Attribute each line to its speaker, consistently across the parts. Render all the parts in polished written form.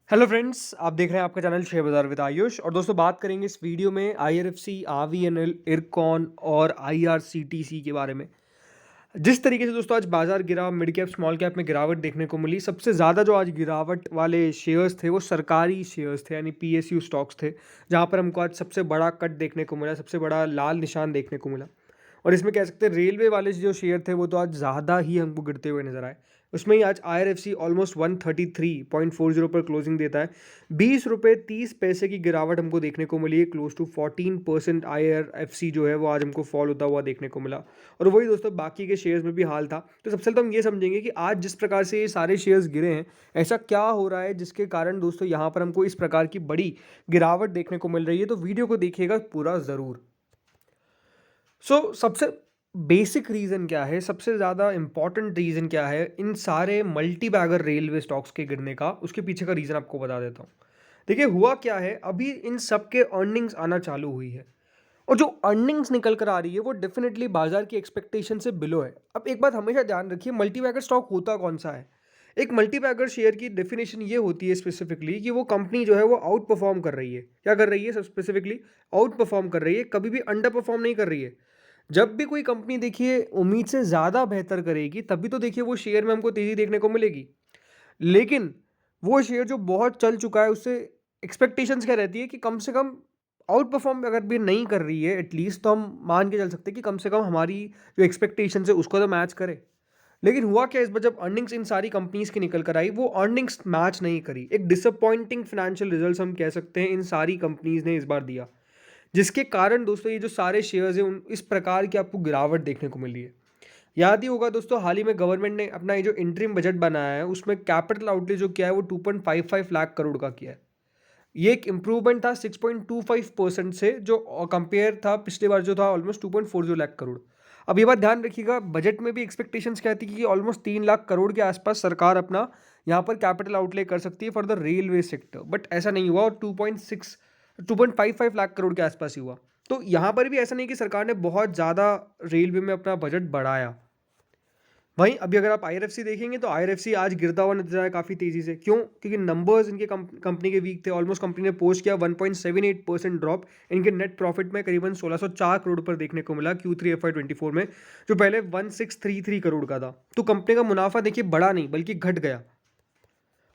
Speaker 1: Hello friends, आप देख रहे हैं आपका चैनल शेयर बाजार विद आयुष। और दोस्तों बात करेंगे इस वीडियो में आईआरएफसी, आरवीएनएल, इरकॉन और आईआरसीटीसी के बारे में। जिस तरीके से दोस्तों आज बाजार गिरा, मिड कैप स्मॉल कैप में गिरावट देखने को मिली। सबसे ज़्यादा जो आज गिरावट वाले शेयर्स थे वो सरकारी शेयर्स थे, यानी पीएसयू स्टॉक्स थे, जहाँ पर हमको आज सबसे बड़ा कट देखने को मिला, सबसे बड़ा लाल निशान देखने को मिला। और इसमें कह सकते हैं रेलवे वाले जो शेयर थे वो तो आज ज़्यादा ही हमको गिरते हुए नजर आए। उसमें ही आज आईआरएफसी ऑलमोस्ट 133.40 पर क्लोजिंग देता है। 20 रुपये 30 पैसे की गिरावट हमको देखने को मिली है। क्लोज टू 14% आईआरएफसी जो है वो आज हमको फॉल होता हुआ देखने को मिला। और वही दोस्तों बाकी के शेयर्स में भी हाल था। तो सबसे पहले तो हम ये समझेंगे कि आज जिस प्रकार से ये सारे शेयर्स गिरे हैं, ऐसा क्या हो रहा है जिसके कारण दोस्तों यहाँ पर हमको इस प्रकार की बड़ी गिरावट देखने को मिल रही है। तो वीडियो को देखिएगा पूरा ज़रूर। सबसे बेसिक रीज़न क्या है, सबसे ज़्यादा इंपॉर्टेंट रीज़न क्या है इन सारे मल्टी बैगर रेलवे स्टॉक्स के गिरने का, उसके पीछे का रीज़न आपको बता देता हूँ। देखिए हुआ क्या है, अभी इन सब के अर्निंग्स आना चालू हुई है और जो अर्निंग्स निकल कर आ रही है वो डेफिनेटली बाजार की एक्सपेक्टेशन से बिलो है। अब एक बात हमेशा ध्यान रखिए, मल्टी बैगर स्टॉक होता कौन सा है। एक मल्टी बैगर शेयर की डेफिनेशन ये होती है स्पेसिफिकली कि वो कंपनी जो है वो आउट परफॉर्म कर रही है। क्या कर रही है? सब स्पेसिफिकली आउट परफॉर्म कर रही है, कभी भी अंडर परफॉर्म नहीं कर रही है। जब भी कोई कंपनी देखिए उम्मीद से ज़्यादा बेहतर करेगी, तभी तो देखिए वो शेयर में हमको तेज़ी देखने को मिलेगी। लेकिन वो शेयर जो बहुत चल चुका है, उससे एक्सपेक्टेशंस क्या रहती है कि कम से कम आउट परफॉर्म अगर भी नहीं कर रही है एटलीस्ट, तो हम मान के चल सकते हैं कि कम से कम हमारी जो एक्सपेक्टेशंस है उसको तो मैच करे। लेकिन हुआ क्या, इस बार जब अर्निंग्स इन सारी कंपनीज की निकल कर आई, वो अर्निंग्स मैच नहीं करी। एक डिसअपॉइंटिंग फाइनेंशियल रिजल्ट्स हम कह सकते हैं इन सारी कंपनीज ने इस बार दिया, जिसके कारण दोस्तों ये जो सारे शेयर्स हैं उन इस प्रकार की आपको गिरावट देखने को मिली है। याद ही होगा दोस्तों, हाल ही में गवर्नमेंट ने अपना ये जो इंटरिम बजट बनाया है उसमें कैपिटल आउटले जो किया है वो 2.55 लाख करोड़ का किया है। ये एक इम्प्रूवमेंट था 6.25% से, जो कंपेयर था पिछले बार जो था ऑलमोस्ट 2.40 लाख करोड़। अब ये बात ध्यान रखिएगा, बजट में भी एक्सपेक्टेशंस क्या थी कि ऑलमोस्ट 3 लाख करोड़ के आसपास सरकार अपना यहाँ पर कैपिटल आउटले कर सकती है for the railway sector, but ऐसा नहीं हुआ और 2.55 लाख करोड़ के आसपास ही हुआ। तो यहाँ पर भी ऐसा नहीं कि सरकार ने बहुत ज़्यादा रेलवे में अपना बजट बढ़ाया। वहीं अभी अगर आप आईआरएफसी देखेंगे तो आईआरएफसी आज गिरता हुआ नजर आया काफ़ी तेज़ी से। क्यों? क्योंकि नंबर्स इनके कंपनी के वीक थे। ऑलमोस्ट कंपनी ने पोस्ट किया 1.78% ड्रॉप। इनके नेट प्रॉफिट में करीबन 1604 करोड़ पर देखने को मिला Q3 FY24 में, जो पहले 1633 करोड़ का था। तो कंपनी का मुनाफा देखिए बढ़ा नहीं बल्कि घट गया।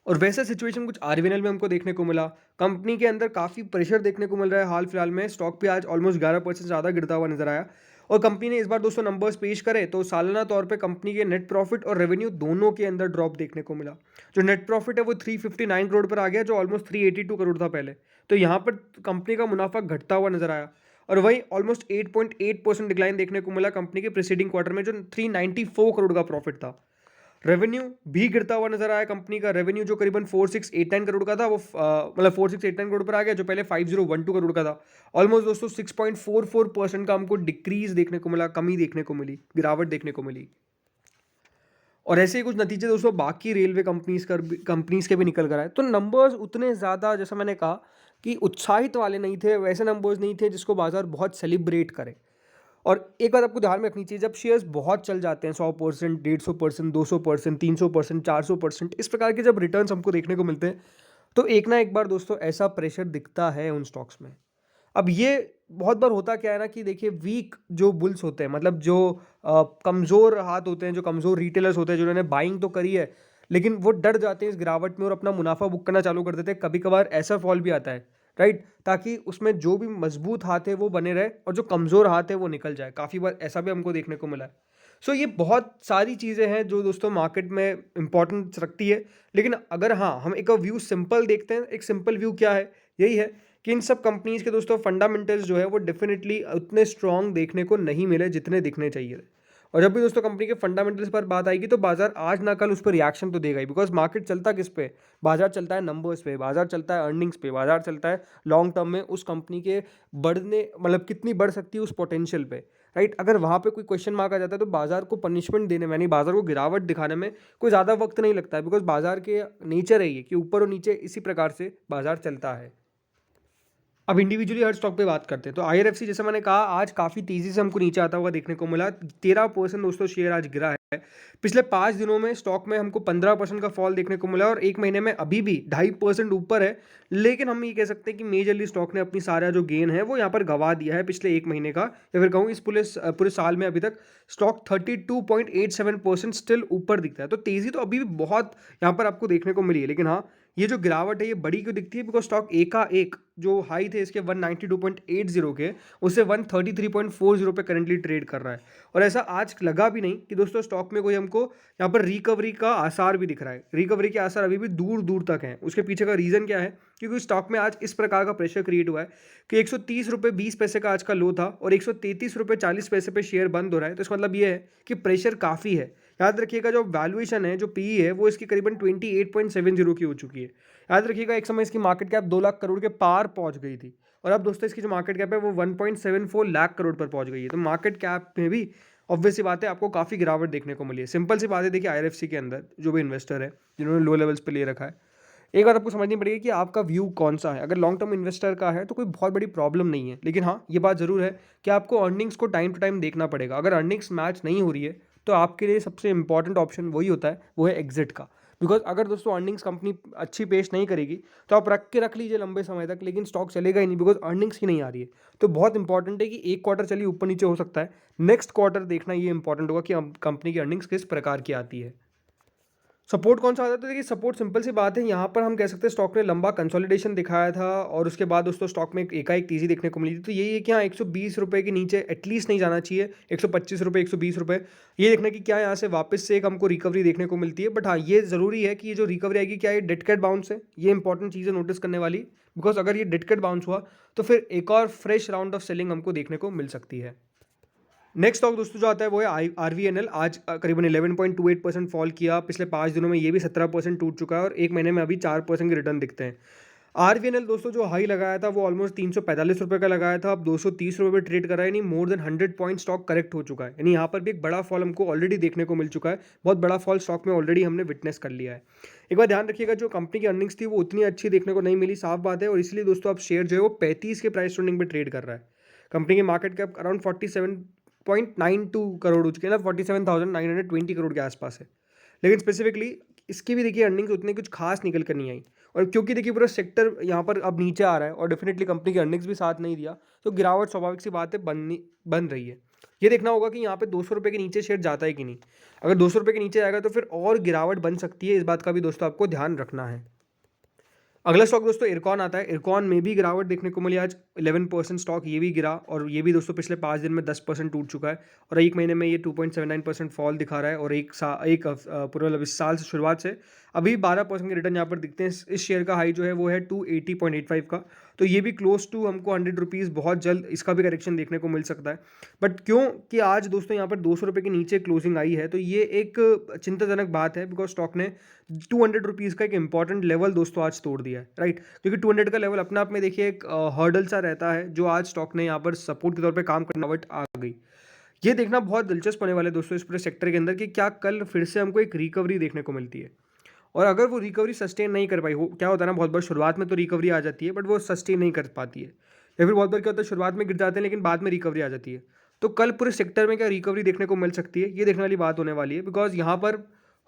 Speaker 1: और वैसा सिचुएशन कुछ आरवीएनएल में हमको देखने को मिला। कंपनी के अंदर काफ़ी प्रेशर देखने को मिल रहा है हाल फिलहाल में। स्टॉक भी आज ऑलमोस्ट 11% ज़्यादा गिरता हुआ नजर आया। और कंपनी ने इस बार दोस्तों नंबर्स पेश करे तो सालाना तौर पे कंपनी के नेट प्रॉफिट और रेवेन्यू दोनों के अंदर ड्रॉप देखने को मिला। जो नेट प्रॉफिट है वो 359 करोड़ पर आ गया, जो ऑलमोस्ट 382 करोड़ था पहले। तो यहाँ पर कंपनी का मुनाफा घटता हुआ नजर आया। और वही ऑलमोस्ट 8.8% डिक्लाइन देखने को मिला कंपनी के प्रीसीडिंग क्वार्टर में, जो 394 करोड़ का प्रॉफिट था। रेवेन्यू भी गिरता हुआ नजर आया। कंपनी का रेवेन्यू जो करीबन 4689 करोड़ का था वो मतलब 4689 करोड़ पर आ गया, जो पहले 5012 करोड़ का था। ऑलमोस्ट दोस्तों 6.44% का हमको डिक्रीज देखने को मिला, कमी देखने को मिली, गिरावट देखने को मिली। और ऐसे ही कुछ नतीजे दोस्तों बाकी रेलवे कंपनीज के भी निकल कर आए। तो नंबर्स उतने ज़्यादा, जैसा मैंने कहा कि उत्साहित वाले नहीं थे, वैसे नंबर्स नहीं थे जिसको बाजार बहुत सेलिब्रेट करे। और एक बात आपको ध्यान में रखनी चाहिए, जब शेयर्स बहुत चल जाते हैं 100%, 150%, 200%, 300%, 400%, इस प्रकार के जब रिटर्न्स हमको देखने को मिलते हैं, तो एक ना एक बार दोस्तों ऐसा प्रेशर दिखता है उन स्टॉक्स में। अब ये बहुत बार होता क्या है ना कि देखिए वीक जो बुल्स होते हैं, मतलब जो कमज़ोर हाथ होते हैं, जो कमज़ोर रिटेलर्स होते हैं, जिन्होंने बाइंग तो करी है लेकिन वो डर जाते हैं इस गिरावट में और अपना मुनाफा बुक करना चालू कर देते हैं। कभी कभार ऐसा फॉल भी आता है, राइट, ताकि उसमें जो भी मजबूत हाथ है वो बने रहे और जो कमज़ोर हाथ है वो निकल जाए। काफ़ी बार ऐसा भी हमको देखने को मिला है। ये बहुत सारी चीज़ें हैं जो दोस्तों मार्केट में इंपॉर्टेंस रखती है। लेकिन अगर हाँ हम एक व्यू सिंपल देखते हैं, एक सिंपल व्यू क्या है, यही है कि इन सब कंपनीज के दोस्तों फंडामेंटल्स जो है वो डेफिनेटली उतने स्ट्रांग देखने को नहीं मिले जितने दिखने चाहिए। और जब भी दोस्तों कंपनी के फंडामेंटल्स पर बात आएगी तो बाजार आज ना कल उस पर रिएक्शन तो देगा ही, बिकॉज मार्केट चलता किस पे? बाजार चलता है नंबर्स पे, बाजार चलता है अर्निंग्स पे, बाजार चलता है लॉन्ग टर्म में उस कंपनी के बढ़ने, मतलब कितनी बढ़ सकती है उस पोटेंशियल पे, राइट। अगर वहाँ पे कोई क्वेश्चन मार्क आ जाता है तो बाजार को पनिशमेंट देने में, यानी बाजार को गिरावट दिखाने में कोई ज़्यादा वक्त नहीं लगता है, बिकॉज बाजार के नेचर है ये कि ऊपर और नीचे इसी प्रकार से बाजार चलता है। अब इंडिविजुअली हर स्टॉक पे बात करते हैं तो आईआरएफसी, जैसे मैंने कहा, आज काफ़ी तेज़ी से हमको नीचे आता हुआ देखने को मिला। 13% दोस्तों शेयर आज गिरा है। पिछले 5 दिनों में स्टॉक में हमको 15% का फॉल देखने को मिला और 1 महीने में अभी भी 2.5% ऊपर है। लेकिन हम ये कह सकते हैं कि मेजरली स्टॉक ने अपनी सारा जो गेन है वो यहाँ पर गँवा दिया है पिछले 1 महीने का, या फिर कहूँ इस पूरे साल में अभी तक स्टॉक 32.87% स्टिल ऊपर दिखता है। तो तेज़ी तो अभी भी बहुत यहाँ पर आपको देखने को मिली है। लेकिन हाँ, ये जो गिरावट है ये बड़ी क्यों दिखती है? बिकॉज़ स्टॉक एकाएक जो हाई थे इसके 192.80 के, उससे 133.40 पे करंटली ट्रेड कर रहा है। और ऐसा आज लगा भी नहीं कि दोस्तों स्टॉक में कोई हमको यहाँ पर रिकवरी का आसार भी दिख रहा है। रिकवरी के आसार अभी भी दूर-दूर तक हैं। उसके पीछे का रीज़न क्या है? क्योंकि स्टॉक में आज इस प्रकार का प्रेशर क्रिएट हुआ है कि ₹130.20 का आज का लो था और ₹133.40 पे शेयर बंद हो रहा है। तो इसका मतलब ये है कि प्रेशर काफ़ी है। याद रखिएगा जो वैल्यूएशन है, जो पीई है, वो इसकी करीबन 28.70 की हो चुकी है। याद रखिएगा एक समय इसकी मार्केट कैप 2 लाख करोड़ के पार पहुँच गई थी और अब दोस्तों इसकी जो मार्केट कैप है वो 1.74 लाख करोड़ पर पहुँच गई है। तो मार्केट कैप में भी ऑब्वियस सी बात है आपको काफ़ी गिरावट देखने को मिली है। सिंपल सी बात है, देखिए आईआरएफसी के अंदर जो भी इन्वेस्टर है, जिन्होंने लो लेवल्स पे ले रखा है, एक बात आपको समझनी पड़ेगी कि आपका व्यू कौन-सा है। अगर लॉन्ग टर्म इन्वेस्टर का है तो कोई बहुत बड़ी प्रॉब्लम नहीं है। लेकिन हाँ, ये बात ज़रूर है कि आपको अर्निंग्स को टाइम टू टाइम देखना पड़ेगा। अगर अर्निंग्स मैच नहीं हो रही है, तो आपके लिए सबसे इम्पोर्टेंट ऑप्शन वही होता है, वो है एग्ज़िट का। बिकॉज़ अगर दोस्तों अर्निंग्स कंपनी अच्छी पेश नहीं करेगी, तो आप रख लीजिए लंबे समय तक, लेकिन स्टॉक चलेगा ही नहीं बिकॉज़ अर्निंग्स ही नहीं आ रही है। तो बहुत इंपॉर्टेंट है कि 1 क्वार्टर चलिए ऊपर-नीचे हो सकता है, नेक्स्ट क्वार्टर देखना ये इंपॉर्टेंट होगा कि कंपनी की अर्निंग्स किस प्रकार की आती है। सपोर्ट कौन सा आता है? तो देखिए सपोर्ट सिंपल सी बात है, यहाँ पर हम कह सकते हैं स्टॉक ने लंबा कंसोलिडेशन दिखाया था और उसके बाद दोस्तों स्टॉक में एकाएक तेज़ी देखने को मिली थी। तो यही है कि हाँ, ₹120 के नीचे एटलीस्ट नहीं जाना चाहिए। ₹125, ₹120, ये देखना कि क्या यहाँ से वापस से एक हमको रिकवरी देखने को मिलती है। बट हाँ, ये ज़रूरी है कि ये जो रिकवरी आएगी, क्या ये डेड कैट बाउंस है? ये इंपॉर्टेंट चीज़ है नोटिस करने वाली। बिकॉज अगर ये डेड कैट बाउंस हुआ तो फिर एक और फ्रेश राउंड ऑफ सेलिंग हमको देखने को मिल सकती है। नेक्स्ट स्टॉक दोस्तों जो आता है वो है आरवीएनएल। आज करीबन 11.28% फॉल किया। पिछले 5 दिनों में ये भी 17% टूट चुका है और 1 महीने में अभी 4% के रिटर्न दिखते हैं। आरवीएनएल दोस्तों जो हाई लगाया था वो ऑलमोस्ट ₹345 का लगाया था, अब ₹230 पे ट्रेड कर रहा है, यानी more than 100 point stock correct हो चुका है। यानी यहाँ पर भी एक बड़ा फॉल हमको ऑलरेडी देखने को मिल चुका है। बहुत बड़ा फॉल स्टॉक में ऑलरेडी हमने विटनेस कर लिया है। एक बार ध्यान रखिएगा, जो कंपनी की अर्निंग्स थी वो उतनी अच्छी देखने को नहीं मिली, साफ बात है, और इसलिए दोस्तों अब शेयर जो है वो 35 के प्राइस ट्रेंडिंग पे ट्रेड कर रहा है। कंपनी की मार्केट कैप अराउंड 47.92 करोड़ हो चुके हैं ना, 47,920 करोड़ के आसपास है। लेकिन स्पेसिफिकली इसकी भी देखिए अर्निंग्स उतनी कुछ खास निकल कर नहीं आई, और क्योंकि देखिए पूरा सेक्टर यहाँ पर अब नीचे आ रहा है और डेफिनेटली कंपनी की अर्निंग्स भी साथ नहीं दिया, तो गिरावट स्वाभाविक सी बात है बन रही है। ये देखना होगा कि यहाँ पे ₹200 के नीचे शेयर जाता है कि नहीं। अगर ₹200 के नीचे आएगा तो फिर और गिरावट बन सकती है, इस बात का भी दोस्तों आपको ध्यान रखना है। अगला स्टॉक दोस्तों इरकॉन आता है। इरकॉन में भी गिरावट देखने को मिली आज, 11% स्टॉक ये भी गिरा, और ये भी दोस्तों पिछले 5 दिन में 10% टूट चुका है और 1 महीने में ये 2.79% फॉल दिखा रहा है, और पूरे मतलब इस साल से शुरुआत से अभी 12% के रिटर्न यहाँ पर दिखते हैं। इस शेयर का हाई जो है वो है 280.85 का, तो ये भी क्लोज टू हमको ₹100 बहुत जल्द इसका भी करेक्शन देखने को मिल सकता है। बट क्यों कि आज दोस्तों यहाँ पर ₹200 के नीचे क्लोजिंग आई है, तो ये एक चिंताजनक बात है, बिकॉज स्टॉक ने ₹200 का एक इंपॉर्टेंट लेवल दोस्तों आज तोड़ दिया है, राइट। क्योंकि 200 का लेवल अपने आप में देखिए एक हर्डल सा रहता है, जो आज स्टॉक ने यहाँ पर सपोर्ट के तौर पे काम करना बट आ गई। ये देखना बहुत दिलचस्प होने वाला है दोस्तों इस पूरे सेक्टर के अंदर कि क्या कल फिर से हमको एक रिकवरी देखने को मिलती है, और अगर वो रिकवरी सस्टेन नहीं कर पाई, हो क्या होता है ना, बहुत बार शुरुआत में तो रिकवरी आ जाती है बट वो सस्टेन नहीं कर पाती है, या फिर बहुत बार क्या होता है शुरुआत में गिर जाते हैं लेकिन बाद में रिकवरी आ जाती है। तो कल पूरे सेक्टर में क्या रिकवरी देखने को मिल सकती है, ये देखने वाली बात होने वाली है। बिकॉज यहाँ पर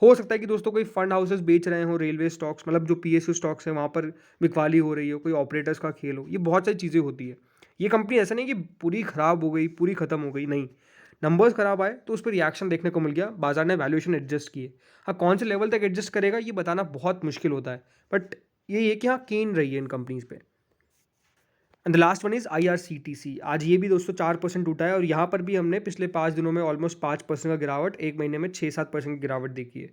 Speaker 1: हो सकता है कि दोस्तों कोई फंड हाउसेस बेच रहे हो रेलवे स्टॉक्स, मतलब जो पीएसयू स्टॉक्स हैं वहाँ पर बिकवाली हो रही हो, कोई ऑपरेटर्स का खेल हो, ये बहुत सारी चीज़ें होती है। ये कंपनी ऐसा नहीं कि पूरी ख़राब हो गई, पूरी ख़त्म हो गई, नहीं। नंबर्स खराब आए तो उस पर रिएक्शन देखने को मिल गया, बाजार ने वैल्यूएशन एडजस्ट किए। हाँ, कौन से लेवल तक एडजस्ट करेगा ये बताना बहुत मुश्किल होता है, बट ये है कि हाँ, कीन रही है इन कंपनीज पे। And the last one is IRCTC. आज ये भी दोस्तों 4% टूटा है, और यहाँ पर भी हमने पिछले 5 दिनों में ऑलमोस्ट 5% का गिरावट, 1 महीने में 6-7% की गिरावट देखी है।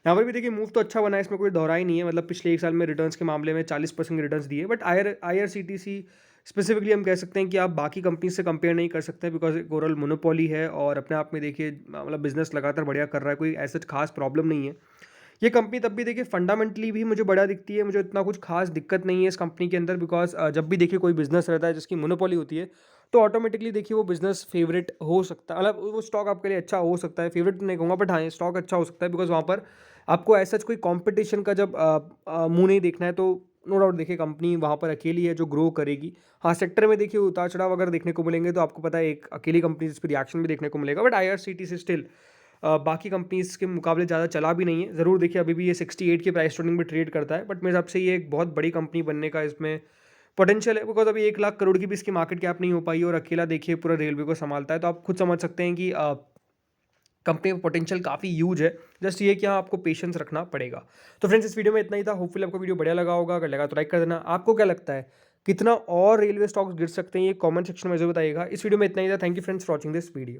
Speaker 1: यहाँ पर भी देखिए मूव तो अच्छा बना है, इसमें कोई दोहरा ही नहीं है। मतलब पिछले 1 साल में रिटर्न्स के मामले में 40% के रिटर्न्स दिए, बट आईआरसीटीसी स्पेसिफिकली हम कह सकते हैं कि आप बाकी कंपनी से कंपेयर नहीं कर सकते, बिकॉज एक ओवरऑल मोनोपोली है और अपने आप में देखिए मतलब बिजनेस लगातार बढ़िया कर रहा है, कोई ऐसा खास प्रॉब्लम नहीं है। ये कंपनी तब भी देखिए फंडामेंटली भी मुझे बड़ा दिखती है, मुझे इतना कुछ खास दिक्कत नहीं है इस कंपनी के अंदर, बिकॉज जब भी देखिए कोई बिजनेस रहता है जिसकी मोनोपोली होती है, तो ऑटोमेटिकली देखिए वो बिजनेस फेवरेट हो सकता है, मतलब वो स्टॉक आपके लिए अच्छा हो सकता है, फेवरेट तो नहीं कहूँगा बट हाँ, स्टॉक अच्छा हो सकता है, बिकॉज वहाँ पर आपको ऐसा कोई कंपटीशन का जब मुंह नहीं देखना है, तो नो डाउट देखिए कंपनी वहाँ पर अकेली है जो ग्रो करेगी। हाँ, सेक्टर में देखिए उतार चढ़ाव अगर देखने को मिलेंगे तो आपको पता है एक अकेली कंपनी इस पर रिएक्शन भी देखने को मिलेगा, बट आईआरसीटीसी से स्टिल बाकी कंपनीज़ के मुकाबले ज़्यादा चला भी नहीं है। ज़रूर देखिए अभी भी ये 68 के प्राइस टर्निंग में ट्रेड करता है, बट मेरे हिसाब से ये एक बहुत बड़ी कंपनी बनने का इसमें पोटेंशियल है, बिकॉज़ अभी 1 लाख करोड़ की भी इसकी मार्केट कैप नहीं हो पाई और अकेला देखिए पूरा रेलवे को सँभालता है। तो आप खुद समझ सकते हैं कि कंपनी का पोटेंशियल काफ़ी ह्यूज है। जस्ट ये कि हाँ, आपको पेशेंस रखना पड़ेगा। तो फ्रेंड्स इस वीडियो में इतना ही था। होपफुली आपको वीडियो बढ़िया लगा होगा। अगर लगा तो लाइक कर देना। आपको क्या लगता है कितना और रेलवे स्टॉक्स गिर सकते हैं, ये कमेंट सेक्शन में ज़रूर बताइएगा। इस वीडियो में इतना ही था। Thank you friends for watching this video.